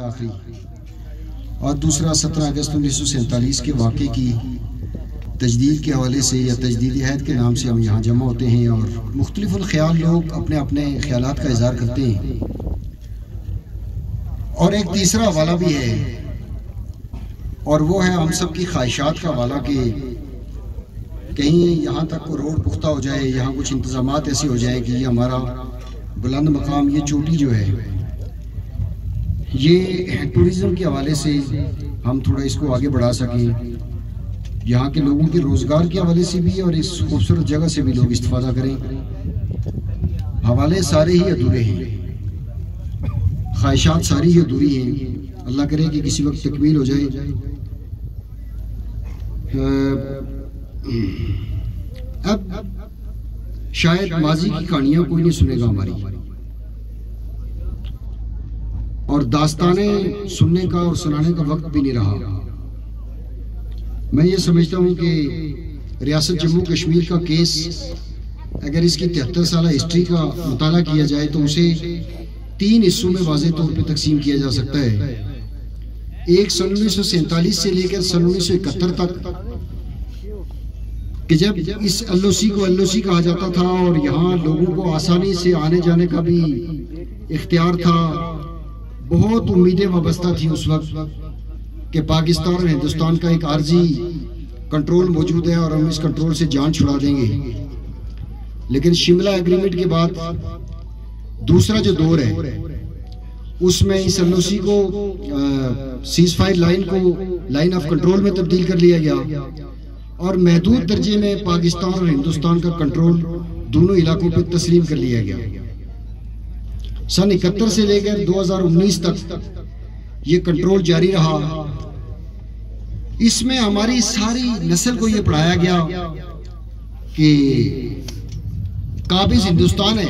था आखिरी, और दूसरा 17 अगस्त 1947 के वाक़े की तजदीद के हवाले से या तजदीद अहद के नाम से हम यहाँ जमा होते हैं और मुख्तलिफ़ुल ख्याल लोग अपने अपने ख्यालात का इज़हार करते हैं। और एक तीसरा हवाला भी है, और वो है हम सब की ख्वाहिशात का हवाला कि कहीं यहाँ तक को रोड पुख्ता हो जाए, यहाँ कुछ इंतज़ामात ऐसे हो जाए कि ये हमारा बुलंद मकाम, ये चोटी जो है, ये टूरिज़म के हवाले से हम थोड़ा इसको आगे बढ़ा सकें, यहाँ के लोगों के रोज़गार के हवाले से भी और इस खूबसूरत जगह से भी लोग इस्तेफादा करें। हवाले सारे ही अधूरे हैं, ख्वाहिशात सारी ही अधूरी हैं। अल्लाह करे कि किसी वक्त तकमील हो जाए। अब शायद माजी की कहानियां कोई नहीं सुनेगा हमारी, और दास्ताने सुनने का और सुनाने का वक्त भी नहीं रहा। मैं ये समझता हूँ कि रियासत जम्मू कश्मीर का केस अगर इसकी 73 साल हिस्ट्री का मुताला किया जाए तो उसे 3 हिस्सों में वाज़ेह तौर पे तकसीम किया जा सकता है। एक सन 1947 से लेकर सन 1971 तक, कि जब इस LOC को LOC कहा जाता था और यहाँ लोगों को आसानी से आने जाने का भी इख्तियार था। बहुत उम्मीदें वाबस्ता थी उस वक्त कि पाकिस्तान और हिंदुस्तान का एक आर्जी कंट्रोल मौजूद है और हम इस कंट्रोल से जान छुड़ा देंगे। लेकिन शिमला एग्रीमेंट के बाद दूसरा जो दौर है उसमें इस LOC को सीज फायर लाइन को लाइन ऑफ कंट्रोल में तब्दील कर लिया गया और महदूद दर्जे में पाकिस्तान और हिंदुस्तान का कंट्रोल दोनों इलाकों पर तस्लीम कर लिया गया। सन 71 से लेकर 2019 तक ये कंट्रोल जारी रहा। इसमें हमारी सारी नस्ल को ये पढ़ाया गया कि काबिज हिंदुस्तान है,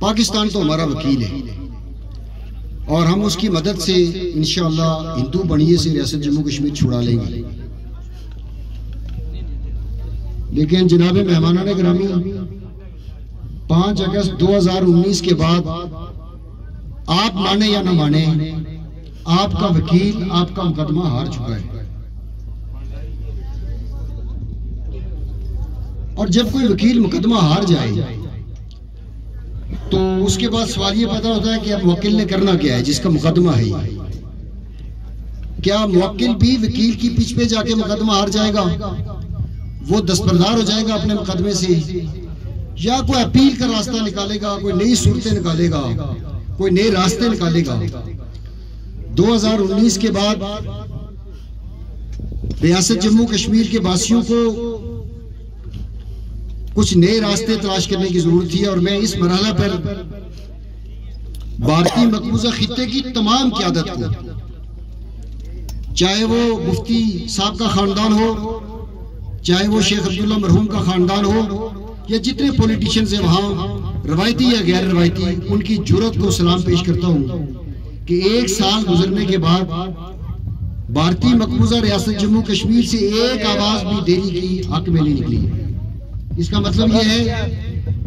पाकिस्तान तो हमारा वकील है और हम उसकी मदद से इंशाअल्लाह हिंदू बनिए से रियासत जम्मू कश्मीर छुड़ा लेंगे। लेकिन जनाबे मेहमानाने गिरामी, 5 अगस्त 2019 के बाद आप माने या ना माने, आपका वकील आपका मुकदमा हार चुका है। और जब कोई वकील मुकदमा हार जाए तो उसके बाद सवाल ये पैदा होता है कि अब वकील ने करना क्या है जिसका मुकदमा है। क्या मुवक्किल भी वकील की पीछ पे जाके मुकदमा हार जाएगा, वो दस्तबरदार हो जाएगा अपने मुकदमे से, या कोई अपील का रास्ता निकालेगा, कोई नई सूरतें निकालेगा, कोई नए रास्ते निकालेगा। 2019 के बाद रियासत जम्मू कश्मीर के वासियों को कुछ नए रास्ते तलाश करने की जरूरत थी और मैं इस मरहला पर भारतीय मकबूजा खित्ते की तमाम क़यादत को, चाहे वो मुफ्ती साहब का खानदान हो, चाहे वो शेख अब्दुल्ला मरहूम का खानदान हो, या जितने पॉलिटिशियंस हैं वहां रवायती या गैर रवायती, उनकी जुर्रत को सलाम पेश करता हूं कि 1 साल गुजरने के बाद भारतीय मकबूजा रियासत जम्मू कश्मीर से एक आवाज भी दिल्ली की हक में नहीं निकली। इसका मतलब यह है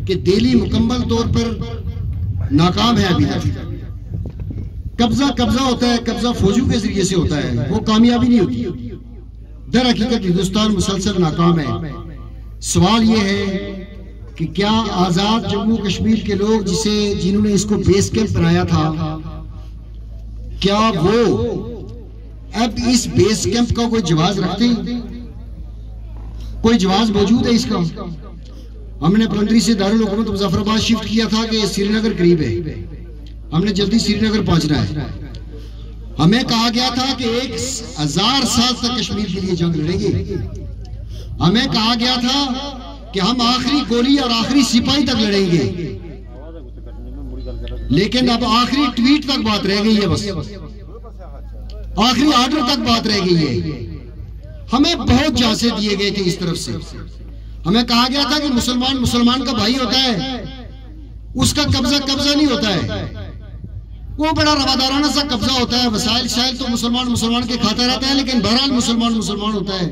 कि दिल्ली मुकम्मल तौर पर नाकाम है। अभी तक कब्जा होता है, कब्जा फौजों के जरिए से होता है, वो कामयाबी नहीं होती। दर हकीकत हिंदुस्तान मुसलसल नाकाम है। सवाल यह है कि क्या आजाद जम्मू कश्मीर के लोग जिन्होंने इसको बेस कैंप बनाया था, क्या वो अब इस बेस कैंप का कोई जवाब रखते हैं? कोई जवाब मौजूद है इसका? हमने पलंदरी से दारुल हुकूमत मुजफ्फराबाद शिफ्ट किया था कि श्रीनगर करीब है, हमने जल्दी श्रीनगर पहुंचना है। हमें कहा गया था कि 1000 साल तक कश्मीर के लिए जंग लड़ेंगे। हमें कहा गया था कि हम आखिरी गोली और आखिरी सिपाही तक लड़ेंगे। लेकिन अब आखिरी ट्वीट तक बात रह गई है, बस आखिरी ऑर्डर तक बात रह गई है। हमें बहुत झांसे दिए गए थे इस तरफ से। हमें कहा गया था कि मुसलमान का भाई होता है, उसका कब्जा नहीं होता है, वो बड़ा रवादाराना सा कब्जा होता है। वसाइल शायद तो मुसलमान के खाता रहता है, लेकिन बहरहाल मुसलमान होता है।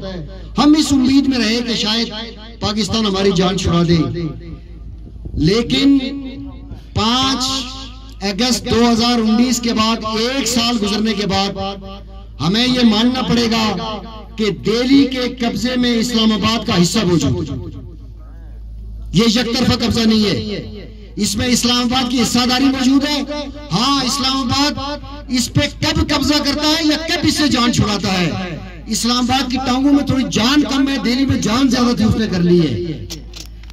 हम इस उम्मीद में रहे कि शायद पाकिस्तान हमारी जान छुड़ा दे। लेकिन 5 अगस्त 2019 के बाद 1 साल गुजरने के बाद हमें यह मानना पड़ेगा कि दिल्ली के कब्जे में इस्लामाबाद का हिस्सा मौजूद। ये एकतरफा कब्जा नहीं है, इसमें इस्लामाबाद की हिस्सादारी मौजूद है। हाँ, इस्लामाबाद इस पे कब कब्जा करता है या कब इससे जान छुड़ाता है। इस्लामाबाद की टांगों में थोड़ी जान कम है, दिल्ली में जान ज्यादा थी, उसने कर ली है।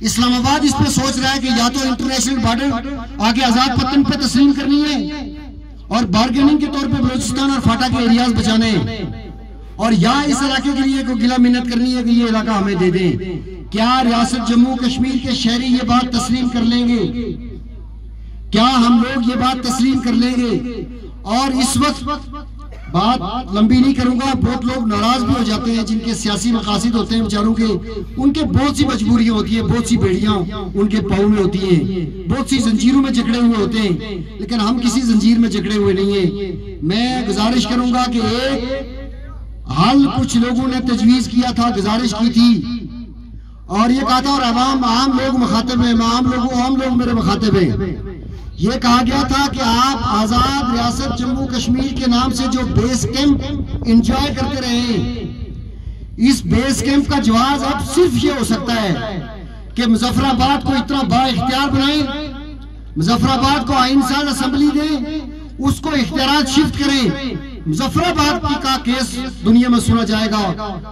इस्लामाबाद इस पे सोच रहा है कि या तो इंटरनेशनल बॉर्डर आगे आजाद पत्तन पे तस्लीम करनी है और बार्गेनिंग के तौर पे बलूचिस्तान और फाटा के एरियाज बचाने, और या इस इलाके के लिए कोई गिला मिन्नत करनी है कि ये इलाका हमें दे दें। क्या रियासत जम्मू कश्मीर के शहरी ये बात तस्लीम कर लेंगे? क्या हम लोग ये बात तस्लीम कर लेंगे? और इस वक्त बात लंबी नहीं करूंगा, बहुत लोग नाराज भी हो जाते हैं जिनके सियासी मकासद होते हैं बेचारों के, उनके बहुत सी मजबूरियां होती है, बहुत सी बेड़ियां उनके पाँव में होती हैं, बहुत सी जंजीरों में जकड़े हुए होते हैं, लेकिन हम किसी जंजीर में जकड़े हुए नहीं है। मैं गुजारिश करूंगा कि एक हल कुछ लोगों ने तजवीज किया था, गुजारिश की थी और ये कहा था, और आम लोग मुखातिब हैं, आम लोग मेरे मुखातिब हैं। ये कहा गया था कि आप आजाद रियासत जम्मू कश्मीर के नाम से जो बेस कैंप एंजॉय करते रहे, इस बेस कैंप का जवाब अब सिर्फ ये हो सकता है कि मुजफ्फराबाद को इतना बाइख्तियार बनाएं, मुजफ्फराबाद को आइनसाज असेंबली दें, उसको इख्तियारात शिफ्ट करें, मुजफ्फराबाद का केस दुनिया में सुना जाएगा।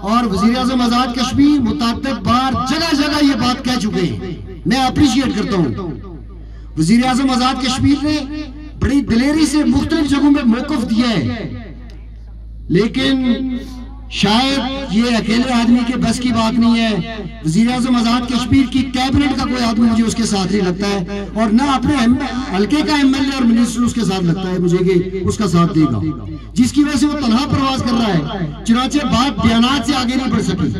और वजीर आज़म आजाद कश्मीर मुताबिक बार जगह जगह ये बात कह चुके हैं, मैं अप्रिशिएट करता हूँ। वजीर आज़म आजाद कश्मीर ने बड़ी दिलेरी से मुख्तलिफ जगहों में मौक़िफ़ दिया है, लेकिन शायद ये अकेले आदमी के बस की बात नहीं है। वजीर आज़म आजाद कश्मीर की कैबिनेट का कोई आदमी मुझे उसके साथ नहीं लगता है, और ना अपने हल्के का एमएलए और मिनिस्टर उसके साथ लगता है मुझे कि उसका साथ देगा, जिसकी वजह से वो तनहा प्रवास कर रहा है। चुनाचे बात बयानात से आगे नहीं बढ़ सकी,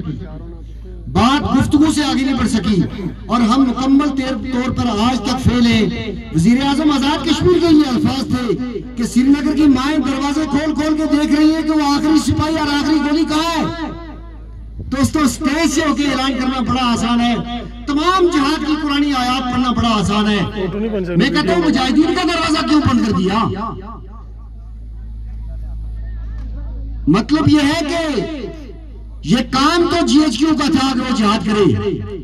बात गुफ्तगू से आगे नहीं बढ़ सकी, और हम मुकम्मल तौर पर आज तक फेल हैं। वजीर आज़म आजाद कश्मीर के ये अल्फाज थे कि श्रीनगर की माएं दरवाजे खोल खोल के देख रही हैं कि वो आखिरी सिपाही और आखिरी गोली कहाँ है। दोस्तों, स्टेज से होकर ऐलान करना बड़ा आसान है, तमाम जिहाद की पुरानी आयात पढ़ना बड़ा आसान है। मैं कहता हूँ मुजाहिदीन का दरवाजा क्यों बंद कर दिया? मतलब यह है कि ये काम तो जीएचक्यू का था कि वो जिहाद करे,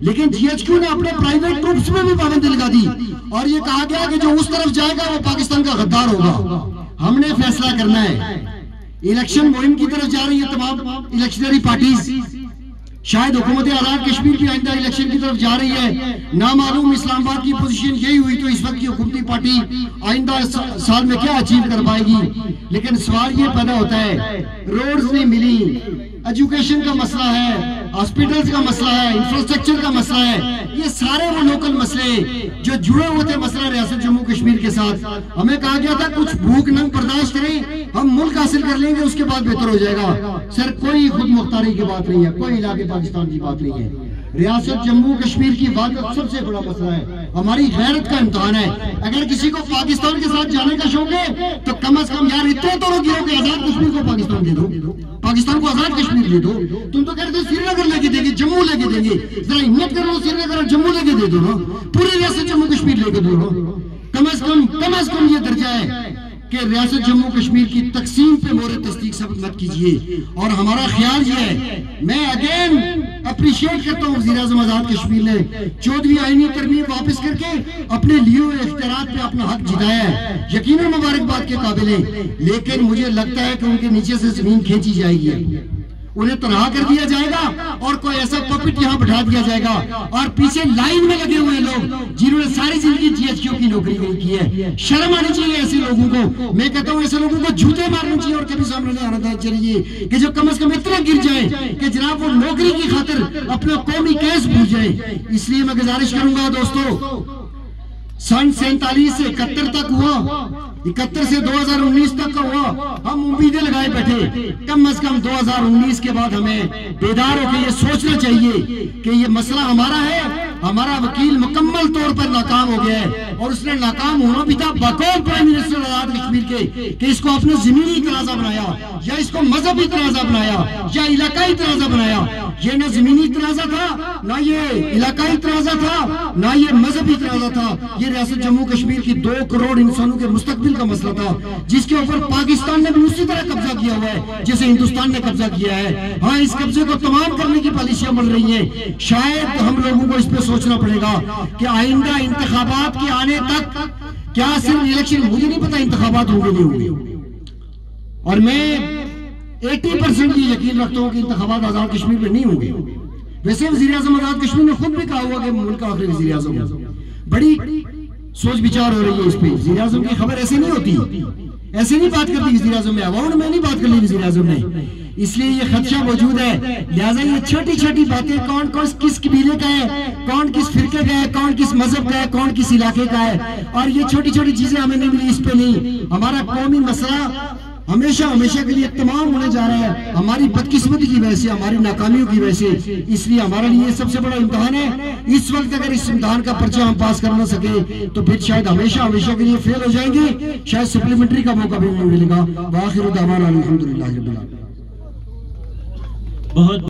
लेकिन जीएचक्यू ने अपने प्राइवेट ट्रूप्स में भी पाबंदी लगा दी और ये कहा गया कि जो उस तरफ जाएगा वो पाकिस्तान का गद्दार होगा। हमने फैसला करना है। इलेक्शन मुहिम की तरफ जा रही है तमाम इलेक्शनरी पार्टीज, शायद हुकूमत आजाद कश्मीर की आइंदा इलेक्शन की तरफ जा रही है। नामालूम इस्लामाबाद की पोजीशन यही हुई तो इस वक्त की हुकूमती पार्टी आइंदा साल में क्या अचीव कर पाएगी। लेकिन सवाल ये पैदा होता है, रोड्स नहीं मिली, एजुकेशन का मसला है, हॉस्पिटल्स का मसला है, इंफ्रास्ट्रक्चर का मसला है, ये सारे वो लोकल मसले जो जुड़े हुए थे मसला रियासत जम्मू कश्मीर के साथ। हमें कहा गया था कुछ भूख नंग बर्दाश्त करें, हम मुल्क हासिल कर लेंगे, उसके बाद बेहतर हो जाएगा। सर, कोई खुद मुख्तारी की बात नहीं है, कोई इलाके पाकिस्तान की बात नहीं है। रियासत जम्मू कश्मीर की वाक़त सबसे बड़ा मसला है, हमारी गैरत का इम्तिहान है। अगर किसी को पाकिस्तान के साथ जाने का शौक है तो कम से कम यार इतने तो लोग गिरो कि आजाद कश्मीर को पाकिस्तान दे दो, पाकिस्तान को आजाद कश्मीर दे दो। तुम तो कहते हो श्रीनगर लेके देंगे, जम्मू लेके देंगे, जरा हिम्मत करो श्रीनगर और जम्मू लेके दे दो ना, पूरी रियासत जम्मू कश्मीर लेके दो ना। कम से कम ये दर्जा है कि रियासत जम्मू कश्मीर की तकसीम पे मोहर तस्दीक सब मत कीजिए। और हमारा ख्याल ये है, मैं अगेन अप्रिशिएट करता हूँ वज़ीर आज़म आजाद कश्मीर ने 14वीं आईनी तरमीम वापस करके अपने लिए हुए इख्तियारात पे अपना हक जिताया है, यकीनन मुबारकबाद के काबिल है। लेकिन मुझे लगता है कि उनके नीचे से जमीन खींची जाएगी, उन्हें तनहा कर दिया जाएगा और कोई ऐसा पपिट यहाँ बैठा दिया जाएगा और पीछे लाइन में लगे हुए लोग जिन्होंने सारी जिंदगी जीएचक्यू की नौकरी नहीं की है, शर्म आनी चाहिए ऐसे लोगों को। मैं कहता हूँ ऐसे लोगों को जूते मारने चाहिए और कभी सामने नहीं आना चाहिए कि जो कम से कम इतना गिर जाए कि जनाब वो नौकरी की खातिर अपना कौमी केस भूल जाए। इसलिए मैं गुजारिश करूंगा दोस्तों, सन 47 से 71 तक हुआ, 71 से 2019 तक का हुआ, हम उम्मीदें लगाए बैठे। कम से कम 2019 के बाद हमें बेदार होकर ये सोचना चाहिए कि ये मसला हमारा है, हमारा वकील मुकम्मल तौर पर नाकाम हो गया है और उसने नाकाम होना भी था बकौल प्राइम मिनिस्टर आजाद कश्मीर के कि इसको आपने जमीनी तनाजा बनाया या इसको मजहबी तनाजा बनाया या इलाकाई तनाजा बनाया। ये ना जमीनी तनाजा था, ना ये इलाकाई तनाजा था, ना ये मजहबी तनाजा था। ये रियासत जम्मू कश्मीर की 2 करोड़ इंसानों के मुस्तकबिल का मसला था, जिसके ऊपर पाकिस्तान ने भी उसी तरह कब्जा किया हुआ है जैसे हिंदुस्तान ने कब्जा किया है। हाँ, इस कब्जे को तमाम करने की पॉलिसियां बन रही हैं। शायद हम लोगों को इस पे सोचना पड़ेगा कि आइंदा इंतखाबात के आने तक क्या सिर्फ इलेक्शन, मुझे नहीं पता इंतखाबात होंगे नहीं होंगे, और मैं 80% की यकीन रखता हूँ कि इंतखाबात आजाद कश्मीर में नहीं होंगे। वैसे वज़ीर आज़म आजाद कश्मीर ने खुद भी कहा हुआ कि मुल्क का आखिरी वज़ीर आज़म है। बड़ी सोच विचार हो रही है इस पे। वज़ीर आज़म की खबर ऐसे नहीं होती, ऐसे नहीं बात करती वज़ीर आज़म में, अवार्ड में नहीं बात कर ली वज़ीर आज़म ने, इसलिए ये खदशा मौजूद है। लिहाजा ये छोटी छोटी बातें, कौन कौन किस कबीले का है, कौन किस फिरके का है, कौन किस मजहब का है, कौन किस इलाके का है, और ये छोटी छोटी चीजें हमें नहीं मिली, इस पे नहीं। हमारा कौमी मसला हमेशा हमेशा के लिए तमाम होने जा रहा है, हमारी बदकिस्मती की वजह से, हमारी नाकामियों की वजह से। इसलिए हमारे लिए सबसे बड़ा इम्तिहान है। इस वक्त अगर इस इम्तिहान का पर्चा हम पास कर ना सके तो फिर शायद हमेशा हमेशा के लिए फेल हो जाएंगे, शायद सप्लीमेंट्री का मौका भी नहीं मिलेगा। वाखिर दावाना अल्हम्दुलिल्लाह रब्बिल आलमीन। बहुत